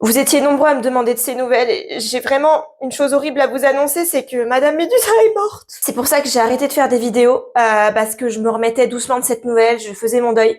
Vous étiez nombreux à me demander de ces nouvelles et j'ai vraiment une chose horrible à vous annoncer, c'est que Madame Médusa est morte. C'est pour ça que j'ai arrêté de faire des vidéos, parce que je me remettais doucement de cette nouvelle, je faisais mon deuil.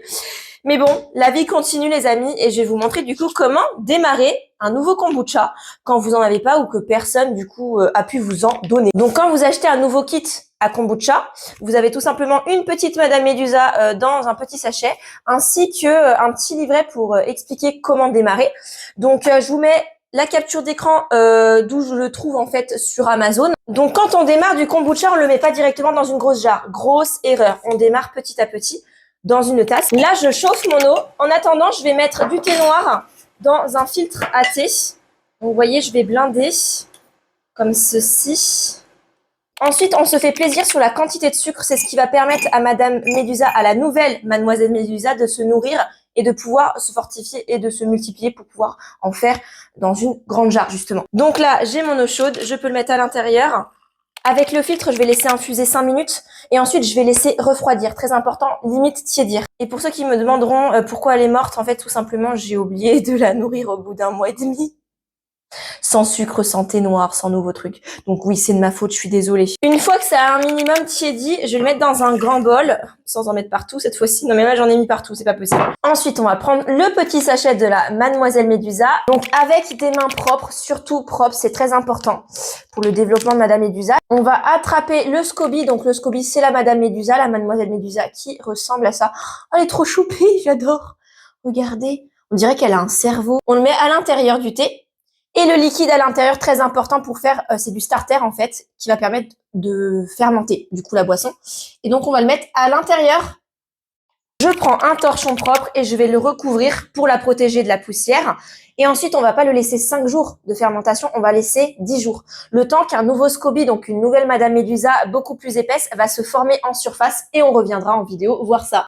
Mais bon, la vie continue les amis et je vais vous montrer du coup comment démarrer un nouveau kombucha quand vous en avez pas ou que personne du coup a pu vous en donner. Donc quand vous achetez un nouveau kit à kombucha, vous avez tout simplement une petite Madame Médusa dans un petit sachet ainsi que un petit livret pour expliquer comment démarrer. Donc je vous mets la capture d'écran d'où je le trouve en fait sur Amazon. Donc quand on démarre du kombucha, on le met pas directement dans une grosse jarre. Grosse erreur. On démarre petit à petit dans une tasse. Là, je chauffe mon eau. En attendant, je vais mettre du thé noir dans un filtre à thé. Donc, vous voyez, je vais blinder comme ceci. Ensuite, on se fait plaisir sur la quantité de sucre. C'est ce qui va permettre à Madame Médusa, à la nouvelle Mademoiselle Médusa, de se nourrir et de pouvoir se fortifier et de se multiplier pour pouvoir en faire dans une grande jarre, justement. Donc là, j'ai mon eau chaude. Je peux le mettre à l'intérieur. Avec le filtre, je vais laisser infuser 5 minutes et ensuite je vais laisser refroidir. Très important, limite tiédir. Et pour ceux qui me demanderont pourquoi elle est morte, en fait tout simplement j'ai oublié de la nourrir au bout d'1 mois et demi. Sans sucre, sans thé noir, sans nouveaux trucs. Donc oui, c'est de ma faute, je suis désolée. Une fois que ça a un minimum tiédi, je vais le mettre dans un grand bol, sans en mettre partout cette fois-ci. Non mais là j'en ai mis partout, c'est pas possible. Ensuite, on va prendre le petit sachet de la Mademoiselle Médusa. Donc avec des mains propres, surtout propres, c'est très important pour le développement de Madame Médusa. On va attraper le SCOBY. Donc le SCOBY, c'est la Madame Médusa, la Mademoiselle Médusa qui ressemble à ça. Oh, elle est trop choupie, j'adore. Regardez, on dirait qu'elle a un cerveau. On le met à l'intérieur du thé. Et le liquide à l'intérieur, très important pour faire, c'est du starter en fait, qui va permettre de fermenter du coup la boisson. Et donc on va le mettre à l'intérieur. Je prends un torchon propre et je vais le recouvrir pour la protéger de la poussière. Et ensuite, on va pas le laisser 5 jours de fermentation, on va laisser 10 jours. Le temps qu'un nouveau SCOBY, donc une nouvelle Madame Médusa beaucoup plus épaisse, va se former en surface et on reviendra en vidéo voir ça.